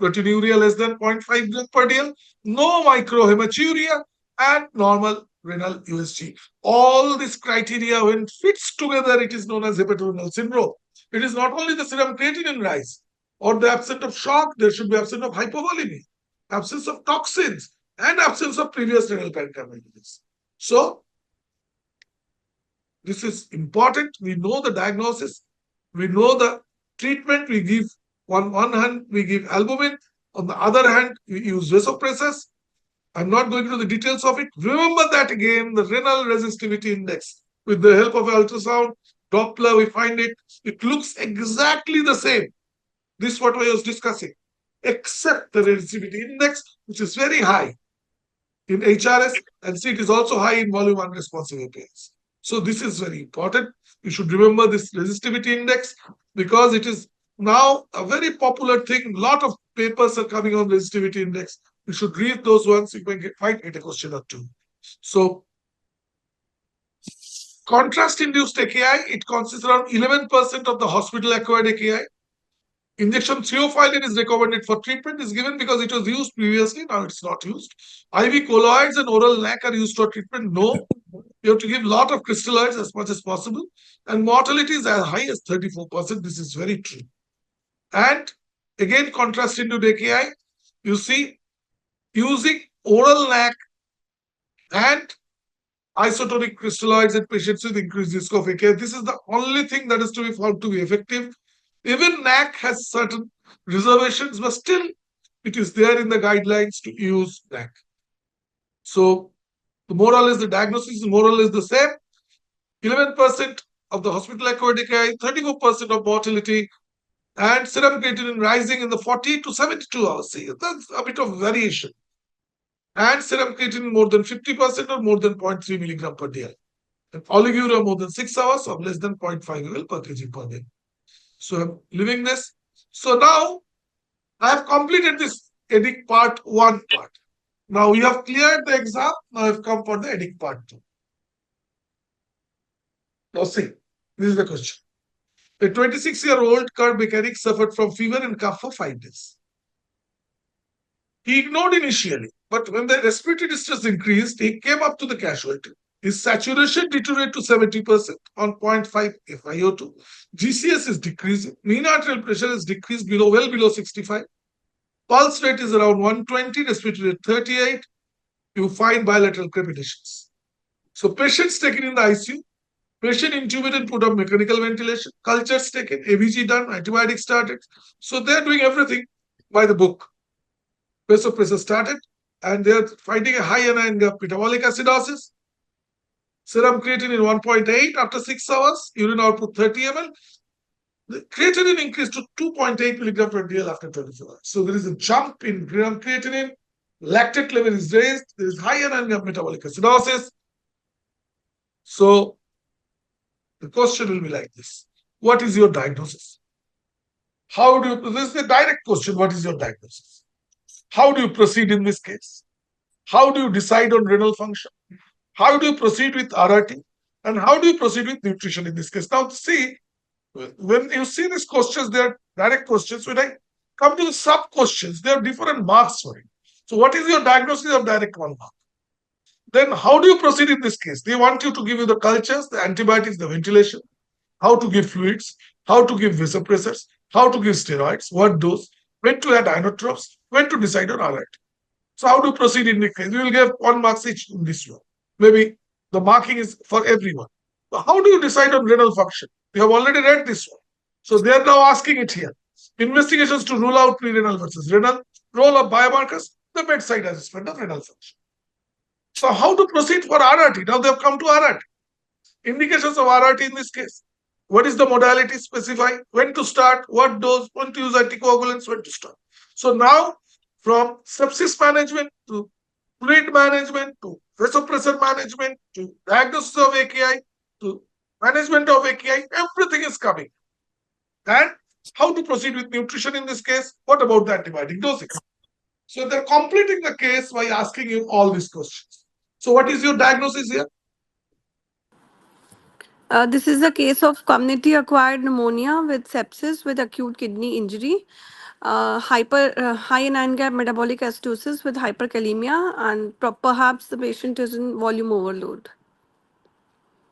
proteinuria less than 0.5 gram per day, no microhematuria, and normal renal USG. All these criteria, when fits together, it is known as hepatorenal syndrome. It is not only the serum creatinine rise or the absence of shock, there should be absence of hypovolemia, absence of toxins, and absence of previous renal parenchymal disease. So this is important. We know the diagnosis. We know the treatment. We give on one hand, we give albumin. On the other hand, we use vasopressors. I'm not going into the details of it. Remember that again, the renal resistivity index. With the help of ultrasound, Doppler, we find it. It looks exactly the same. This is what I was discussing. Except the resistivity index, which is very high in HRS, and see it is also high in volume unresponsive APIs. So this is very important. You should remember this resistivity index because it is now a very popular thing. A lot of papers are coming on resistivity index. You should read those ones. You might get a question or two. So contrast-induced AKI, it consists around 11% of the hospital-acquired AKI. Injection theophylline is recommended for treatment, is given because it was used previously. Now it's not used. IV colloids and oral NAC are used for treatment. No. You have to give a lot of crystalloids as much as possible. And mortality is as high as 34%. This is very true. And again, contrasting to AKI, you see, using oral NAC and isotonic crystalloids in patients with increased risk of AKI. This is the only thing that is to be found to be effective. Even NAC has certain reservations, but still it is there in the guidelines to use NAC. So the moral is the diagnosis, the moral is the same. 11% of the hospital-acquired AKI, 34% of mortality, and serum creatinine rising in the 40 to 72 hours. See, that's a bit of variation. And serum creatinine more than 50% or more than 0.3 milligram per day. And oliguria more than 6 hours or less than 0.5 ml per kg per day. So living this. So now I have completed this EDIC part 1 part. Now you have cleared the exam. Now I have come for the EDIC part 2. Now see, this is the question. A 26-year-old car mechanic suffered from fever and cough for 5 days. He ignored initially, but when the respiratory distress increased, he came up to the casualty. His saturation deteriorated to 70% on 0.5 FiO2. GCS is decreasing. Mean arterial pressure is decreased well below 65. Pulse rate is around 120, respiratory rate 38. You find bilateral crepitations. So patients taken in the ICU, patient intubated, put on mechanical ventilation, cultures taken, ABG done, antibiotics started. So they're doing everything by the book. Vasopressor started, and they're finding a high anion metabolic acidosis. Serum creatinine 1.8 after 6 hours, urine output 30 ml. The creatinine increased to 2.8 milligram per dl after 24 hours. So there is a jump in gram creatinine, lactate level is raised, there is high anion metabolic acidosis. So the question will be like this. What is your diagnosis? How do you, this is a direct question, what is your diagnosis? How do you proceed in this case? How do you decide on renal function? How do you proceed with RRT? And how do you proceed with nutrition in this case? Now, see, when you see these questions, they are direct questions. When I come to the sub questions, there are different marks for it. So, what is your diagnosis of direct 1 mark? Then, how do you proceed in this case? They want you to give you the cultures, the antibiotics, the ventilation, how to give fluids, how to give vasopressors, how to give steroids, what dose, when to add inotropes, when to decide on RRT. So, how to proceed in this case? We will give 1 mark each in this way. Maybe the marking is for everyone. But how do you decide on renal function? We have already read this one. So they are now asking it here. Investigations to rule out pre-renal versus renal, role of biomarkers, the bedside assessment of renal function. So how to proceed for RRT? Now they have come to RRT. Indications of RRT in this case. What is the modality specified? When to start? What dose? When to use anticoagulants? When to start? So now from sepsis management to fluid management to vasopressor management to diagnosis of AKI to management of AKI, everything is coming. And how to proceed with nutrition in this case? What about the antibiotic dosing? So they're completing the case by asking you all these questions. So what is your diagnosis here? This is a case of community-acquired pneumonia with sepsis with acute kidney injury, high anion gap metabolic acidosis with hyperkalemia, and perhaps the patient is in volume overload.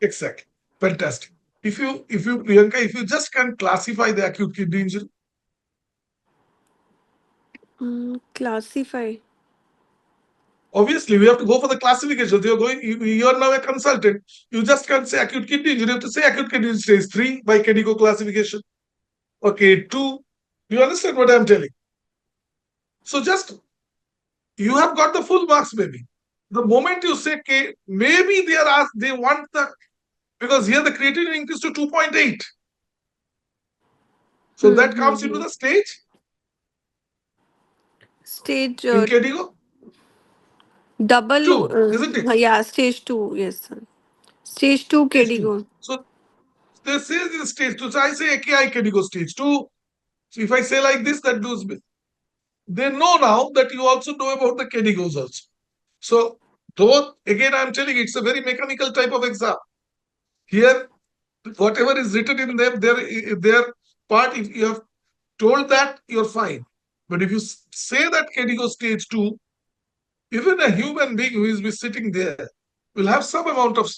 Exactly. Fantastic. If you, Priyanka, if you just can classify the acute kidney injury. Classify. Obviously, we have to go for the classification. You are now a consultant. You just can't say acute kidney injury. You have to say acute kidney injury stage 3 by KDIGO classification. Okay, 2. You understand what I'm telling? So just, you have got the full marks maybe. The moment you say K, maybe they are asked, they want the, because here the creatinine increased to 2.8. So that comes into the stage? Stage In KDIGO? double. 2, isn't it? Yeah, stage 2. Yes, sir. Stage 2 KDIGO. So they say this stage 2. So I say AKI KDIGO stage 2. So if I say like this, that does. They know now that you also know about the KDIGOs also. So though, again, I'm telling you, it's a very mechanical type of exam. Here, whatever is written in them, their part, if you have told that, you're fine. But if you say that KDIGO stage 2, even a human being who is sitting there will have some amount of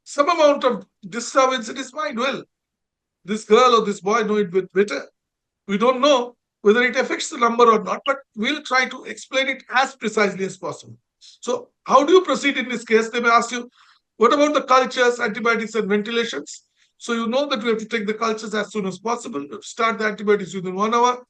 some amount of disturbance in his mind. Well, this girl or this boy know it better. We don't know whether it affects the number or not, but we'll try to explain it as precisely as possible. So, how do you proceed in this case? They may ask you, what about the cultures, antibiotics, and ventilations? So, you know that we have to take the cultures as soon as possible, start the antibiotics within 1 hour,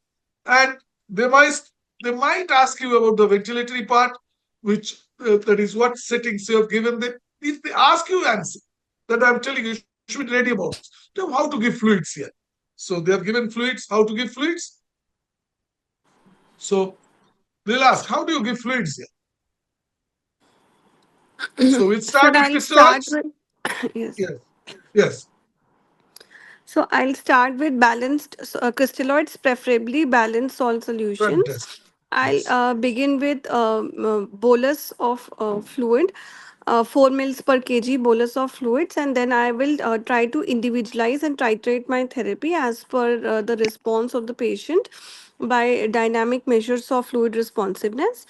and they might ask you about the ventilatory part, which that is what settings you have given them. If they ask you answer, that I'm telling you should be ready about it. How to give fluids here. So they have given fluids, how to give fluids. So they'll ask, how do you give fluids here? So we'll start Should with I start crystalloids. with yes. Yes. Yes. So I'll start with balanced crystalloids, preferably balanced salt solutions. Fantastic. I'll Yes. begin with bolus of fluid, 4 mils per kg bolus of fluids, and then I will try to individualize and titrate my therapy as per the response of the patient by dynamic measures of fluid responsiveness.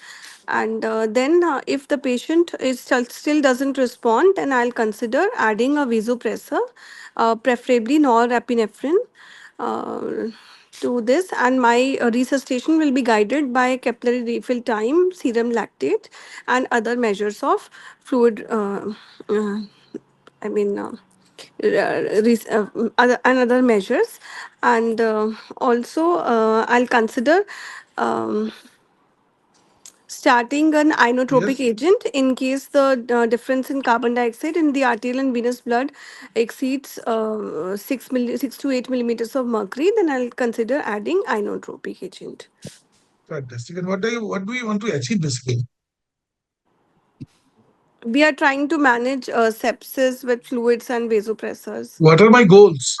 And then, if the patient is still doesn't respond, then I'll consider adding a vasopressor, preferably norepinephrine. Uh, to this, and my resuscitation will be guided by capillary refill time, serum lactate, and other measures of fluid uh, I mean and other measures. And also I'll consider um, starting an inotropic Yes. agent in case the difference in carbon dioxide in the arterial and venous blood exceeds 6 to 8 millimeters of mercury, then I'll consider adding inotropic agent. Fantastic. And what do you want to achieve basically? We are trying to manage sepsis with fluids and vasopressors. What are my goals?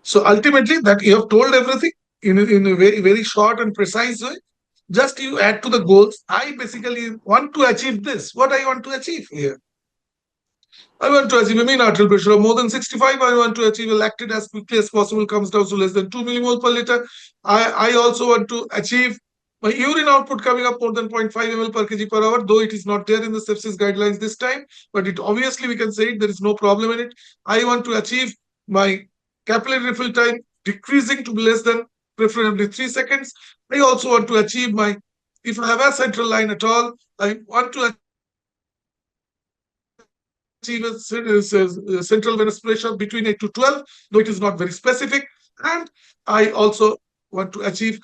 So ultimately, that you have told everything in a very, very short and precise way. Just you add to the goals. I basically want to achieve this. What I want to achieve here? I want to achieve a mean arterial pressure of more than 65. I want to achieve a lactate as quickly as possible, comes down to less than 2 millimole per liter. I also want to achieve my urine output coming up more than 0.5 ml per kg per hour, though it is not there in the sepsis guidelines this time, but it obviously we can say it, there is no problem in it. I want to achieve my capillary refill time decreasing to less than preferably 3 seconds. I also want to achieve my, if I have a central line at all, I want to achieve a central venous pressure between 8 to 12, though it is not very specific. And I also want to achieve,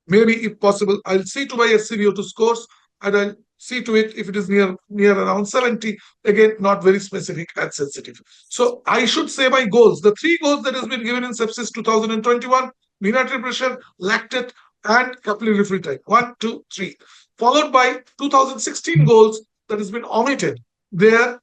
maybe if possible, I'll see to my SCVO2 scores, and I'll see to it if it is near around 70. Again, not very specific and sensitive. So I should say my goals, the 3 goals that has been given in sepsis 2021, mean arterial pressure, lactate, and capillary refill time. 1, 2, 3. Followed by 2016 goals that has been omitted. There,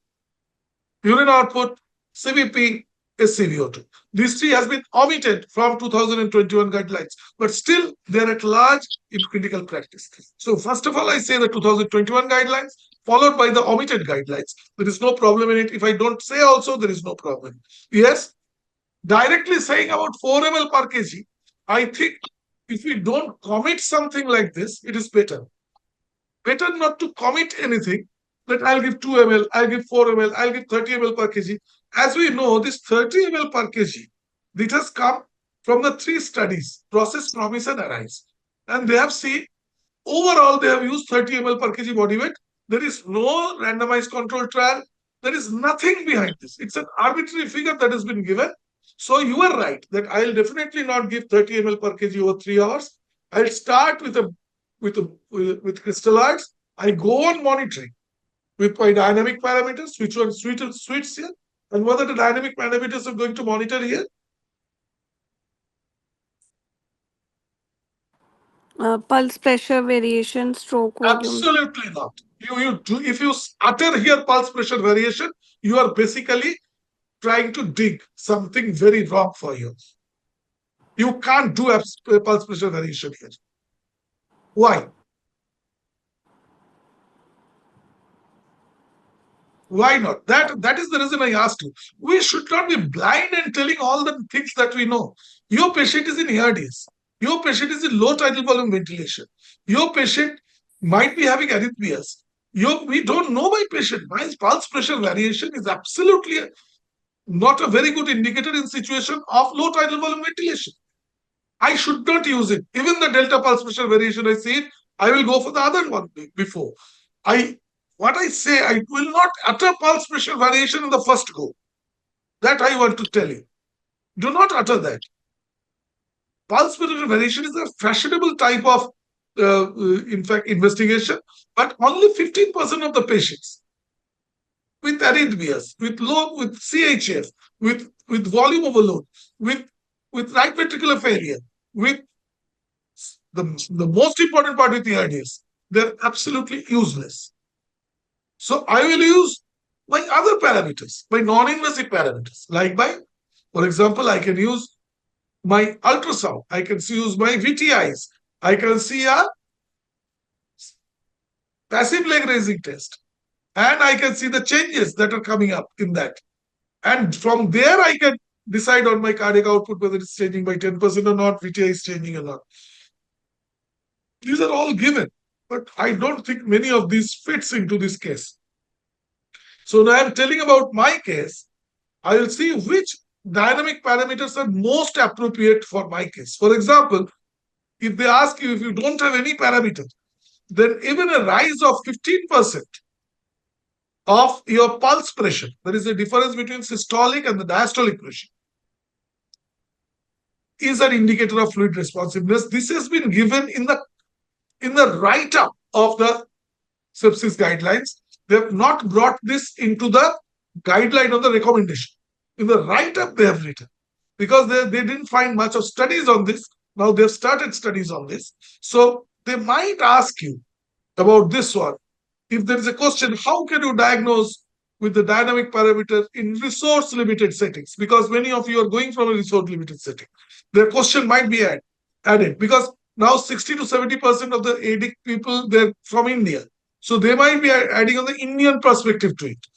urine output, CVP, SCVO2. These 3 has been omitted from 2021 guidelines, but still they're at large in clinical practice. So first of all, I say the 2021 guidelines, followed by the omitted guidelines. There is no problem in it. If I don't say also, there is no problem. Yes, directly saying about 4 ml per kg, I think if we don't commit something like this, it is better. Better not to commit anything, that I'll give 2 ml, I'll give 4 ml, I'll give 30 ml per kg. As we know, this 30 ml per kg, it has come from the 3 studies, Process, Promise, and Arise. And they have seen, overall, they have used 30 ml per kg body weight. There is no randomized control trial. There is nothing behind this. It's an arbitrary figure that has been given. So you are right that I'll definitely not give 30 ml per kg over 3 hours. I'll start with crystalloids. I go on monitoring with my dynamic parameters, which one suits here, and what are the dynamic parameters I'm going to monitor here? Pulse pressure variation, stroke volume. Absolutely not. If you utter here pulse pressure variation, you are basically trying to dig something very wrong for you. You can't do a pulse pressure variation here. Why? Why not? That is the reason I asked you. We should not be blind and telling all the things that we know. Your patient is in ARDS. Your patient is in low tidal volume ventilation. Your patient might be having arrhythmias. We don't know my patient. My pulse pressure variation is absolutely not a very good indicator in situation of low tidal volume ventilation. I should not use it. Even the delta pulse pressure variation, I see it, I will go for the other one before. What I say, I will not utter pulse pressure variation in the first go. That I want to tell you. Do not utter that. Pulse pressure variation is a fashionable type of, in fact, investigation, but only 15% of the patients with arrhythmias, with CHF, with volume overload, with right ventricular failure, with the most important part with the ideas, they're absolutely useless. So I will use my other parameters, my non-invasive parameters, like for example, I can use my ultrasound, I can use my VTIs, I can see a passive leg raising test, and I can see the changes that are coming up in that. And from there, I can decide on my cardiac output whether it's changing by 10% or not, VTI is changing or not. These are all given, but I don't think many of these fits into this case. So now I'm telling about my case. I will see which dynamic parameters are most appropriate for my case. For example, if they ask you if you don't have any parameter, then even a rise of 15% of your pulse pressure, there is a difference between systolic and the diastolic pressure, is an indicator of fluid responsiveness. This has been given in the write-up of the sepsis guidelines. They have not brought this into the guideline of the recommendation. In the write-up they have written, because they didn't find much of studies on this. Now they've started studies on this. So they might ask you about this one. If there is a question, how can you diagnose with the dynamic parameter in resource limited settings? Because many of you are going from a resource limited setting. Their question might be added, because now 60 to 70% of the EDIC people, they're from India. So they might be adding on the Indian perspective to it.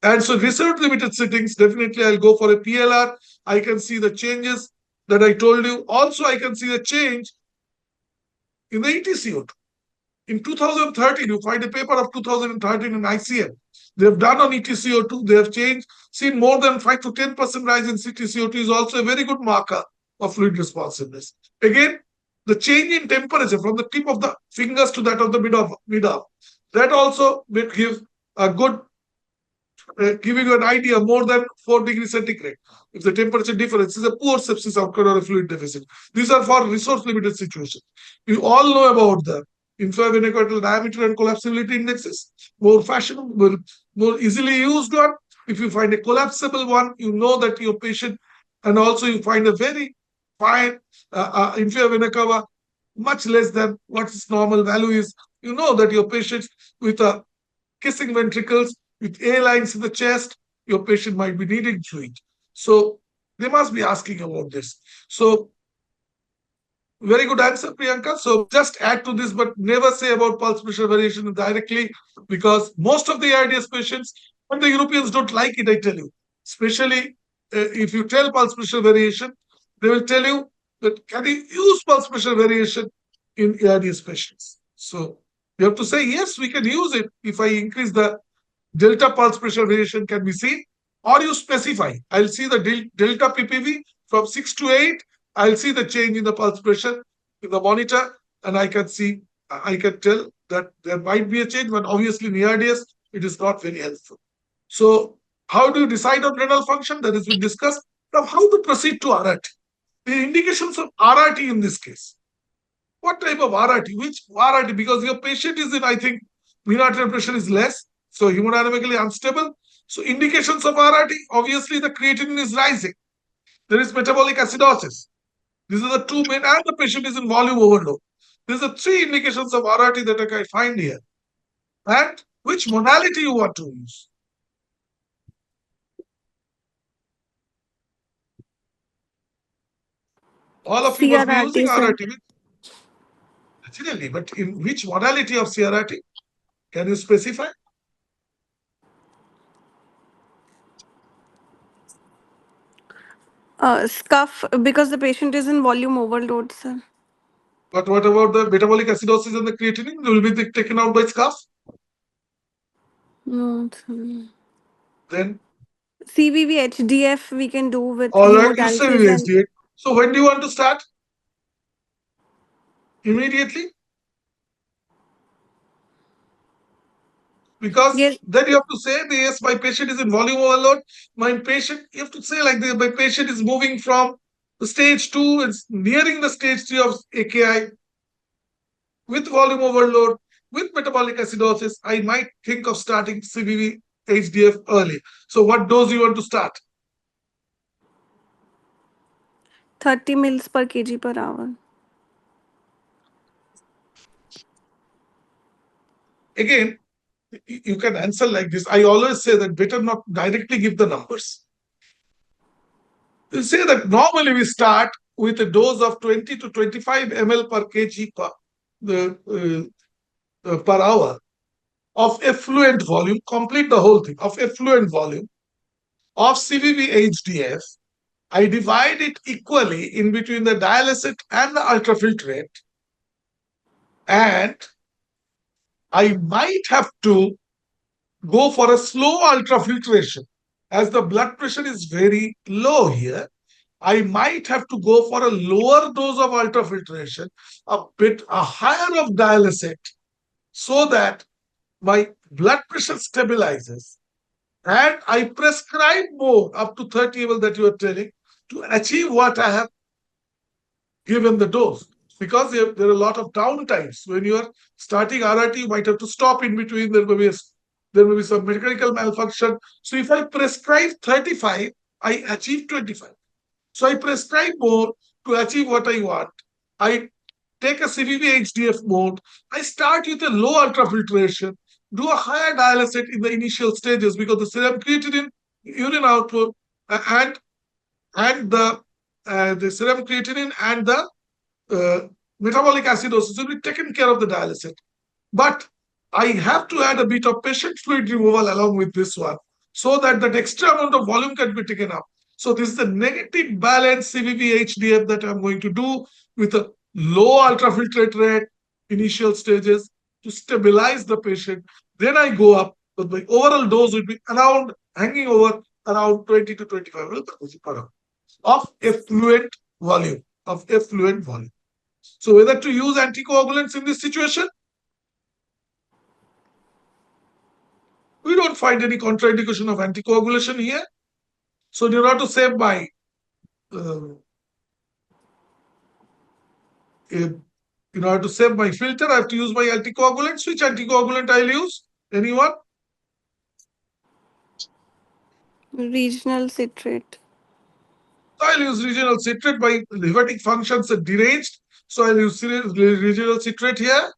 And so research limited settings, definitely I'll go for a PLR. I can see the changes that I told you. Also, I can see the change in the ETCO2. In 2013, you find a paper of 2013 in ICM. They have done on ETCO2, they have seen more than 5 to 10% rise in ETCO2 is also a very good marker of fluid responsiveness. Again, the change in temperature from the tip of the fingers to that of the mid-arm, that also will give a good, giving you an idea, more than 4 degrees centigrade. If the temperature difference is a poor sepsis outcome or a fluid deficit. These are for resource limited situations. You all know about the infravenoidal diameter and collapsibility indexes. More fashionable, more easily used one. If you find a collapsible one, you know that your patient, and also you find a very fine infravena curve, much less than what its normal value is. You know that your patient with a kissing ventricles, with A lines in the chest, your patient might be needing fluid. So they must be asking about this. So very good answer, Priyanka. So just add to this, but never say about pulse pressure variation directly, because most of the IDS patients, and the Europeans don't like it, I tell you. Especially if you tell pulse pressure variation, they will tell you that can you use pulse pressure variation in ARDS patients? So you have to say, yes, we can use it if I increase the delta pulse pressure variation can be seen, or you specify. I'll see the delta PPV from 6 to 8. I'll see the change in the pulse pressure in the monitor, and I can tell that there might be a change, but obviously in ARDS, it is not very helpful. So how do you decide on renal function? That has been discussed. Now, how to proceed to RRT? The indications of RRT in this case. What type of RRT? Which RRT? Because your patient is in, I think, mean arterial pressure is less, so hemodynamically unstable. So indications of RRT, obviously the creatinine is rising. There is metabolic acidosis. These are the two main, and the patient is in volume overload. These are 3 indications of RRT that I can find here. And which modality you want to use. All of you must be using RRT. Naturally, but in which modality of CRRT? Can you specify? Scuff, because the patient is in volume overload, sir. But what about the metabolic acidosis and the creatinine? Will be taken out by scuff? No. Then, CVV HDF we can do with all right, you say hemodialysis and USDA. So when do you want to start? Immediately? Because yes. then you have to say, yes, my patient is in volume overload. My patient, you have to say like this, my patient is moving from the stage 2, it's nearing the stage 3 of AKI with volume overload, with metabolic acidosis. I might think of starting CVV HDF early. So what dose you want to start? 30 mils per kg per hour. Again, you can answer like this. I always say that better not directly give the numbers. You say that normally we start with a dose of 20 to 25 ml per kg per hour of effluent volume, complete the whole thing, of effluent volume of CVV HDF. I divide it equally in between the dialysate and the ultrafiltrate, and I might have to go for a slow ultrafiltration. As the blood pressure is very low here, I might have to go for a lower dose of ultrafiltration, a higher of dialysate, so that my blood pressure stabilizes. And I prescribe more up to 30 ml that you are telling to achieve what I have given the dose. Because there are a lot of downtimes. When you are starting RRT, you might have to stop in between. There may be some mechanical malfunction. So if I prescribe 35, I achieve 25. So I prescribe more to achieve what I want. I take a CVV HDF mode. I start with a low ultrafiltration, do a higher dialysate in the initial stages because the serum creatinine, urine output, and the serum creatinine and the metabolic acidosis will be taken care of the dialysate. But I have to add a bit of patient fluid removal along with this one so that that extra amount of volume can be taken up. So this is the negative balance CVV HDF that I'm going to do with a low ultrafiltrate rate, initial stages to stabilize the patient. Then I go up, but my overall dose will be around, hanging over around 20 to 25 ml per hour of effluent volume, So whether to use anticoagulants in this situation, we don't find any contraindication of anticoagulation here. So in order to save my filter, I have to use my anticoagulants. Which anticoagulant I'll use? Anyone? Regional citrate. I'll use regional citrate. My hepatic functions are deranged, so I'll use regional citrate here.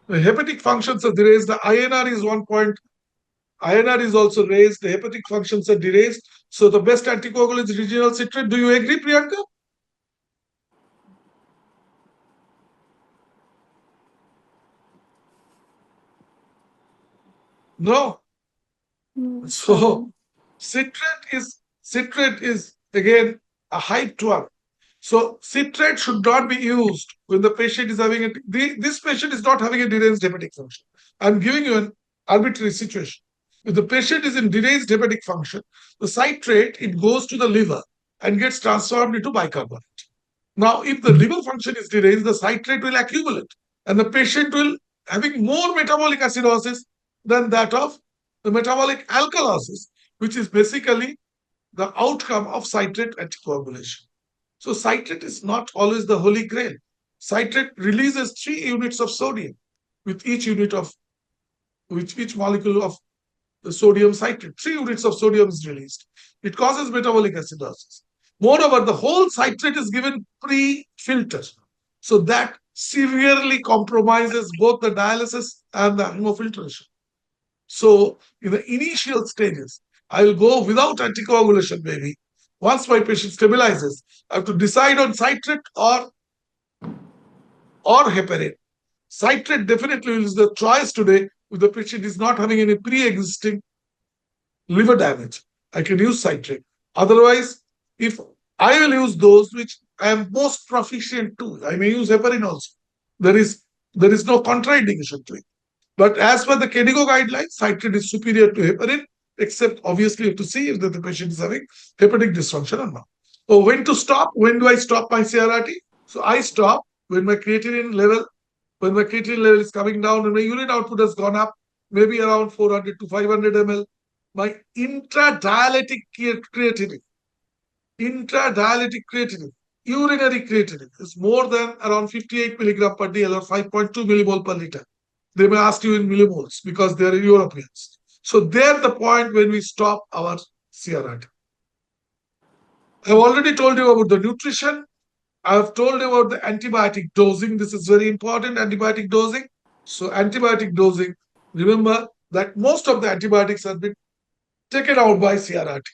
The hepatic functions are deranged. The INR is 1 point. INR is also raised. The hepatic functions are deranged. So the best anticoagulant is regional citrate. Do you agree, Priyanka? No. So citrate is again a hyped one. So citrate should not be used when the patient is having this patient is not having a deranged hepatic function. I'm giving you an arbitrary situation. If the patient is in deranged hepatic function, the citrate, it goes to the liver and gets transformed into bicarbonate. Now, if the liver function is deranged, the citrate will accumulate and the patient will having more metabolic acidosis than that of the metabolic alkalosis, which is basically the outcome of citrate anticoagulation. So citrate is not always the holy grail. Citrate releases 3 units of sodium with each molecule of the sodium citrate. 3 units of sodium is released. It causes metabolic acidosis. Moreover, the whole citrate is given pre-filter. So that severely compromises both the dialysis and the hemofiltration. So in the initial stages, I will go without anticoagulation maybe. Once my patient stabilizes, I have to decide on citrate or heparin. Citrate definitely is the choice today if the patient is not having any pre-existing liver damage. I can use citrate. Otherwise, if I will use those which I am most proficient to, I may use heparin also. There is There is no contraindication to it. But as per the KDIGO guidelines, citrate is superior to heparin, except obviously you have to see if the patient is having hepatic dysfunction or not. So when to stop? When do I stop my CRRT? So I stop when my creatinine level is coming down and my urine output has gone up, maybe around 400 to 500 ml. My intradialytic creatinine, urinary creatinine is more than around 58 milligram per DL or 5.2 millimole per liter. They may ask you in millimoles because they are Europeans. So they're the point when we stop our CRRT. I've already told you about the nutrition. I've told you about the antibiotic dosing. This is very important, antibiotic dosing. So antibiotic dosing, remember that most of the antibiotics have been taken out by CRRT.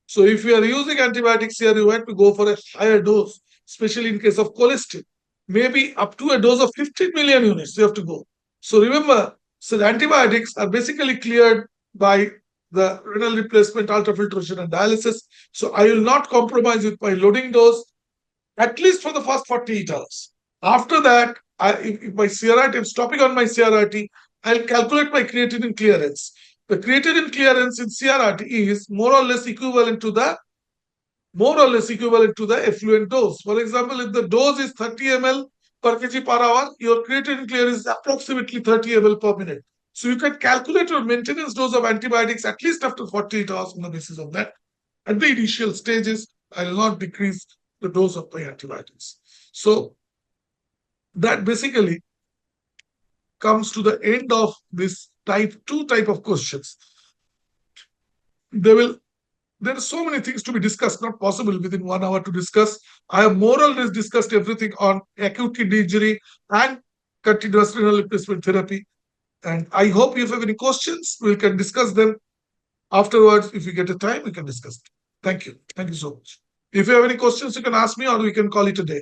So if you are using antibiotics here, you have to go for a higher dose, especially in case of cholesterol. Maybe up to a dose of 15 million units you have to go. So remember, so the antibiotics are basically cleared by the renal replacement, ultrafiltration, and dialysis. So I will not compromise with my loading dose, at least for the first 48 hours. After that, if my CRRT, I'm stopping on my CRRT, I'll calculate my creatinine clearance. The creatinine clearance in CRRT is more or less equivalent to the effluent dose. For example, if the dose is 30 ml per kg per hour, your creatinine clearance is approximately 30 ml per minute. So you can calculate your maintenance dose of antibiotics at least after 48 hours on the basis of that. At the initial stages, I will not decrease the dose of my antibiotics. So that basically comes to the end of this type 2 type of questions. There are so many things to be discussed, not possible within 1 hour to discuss. I have more or less discussed everything on acute kidney injury and continuous renal replacement therapy. And I hope if you have any questions, we can discuss them afterwards. If we get a time, we can discuss it. Thank you. Thank you so much. If you have any questions, you can ask me or we can call it a day.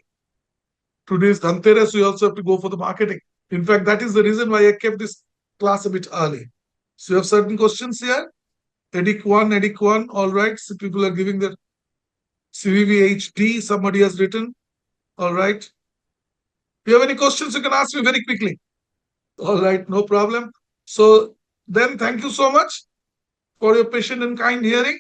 Today is Dhanteras, we also have to go for the marketing. In fact, that is the reason why I kept this class a bit early. So you have certain questions here. EDIC 1, all right. So people are giving their CVVHD, somebody has written. All right. If you have any questions, you can ask me very quickly. All right, no problem. So then thank you so much for your patient and kind hearing.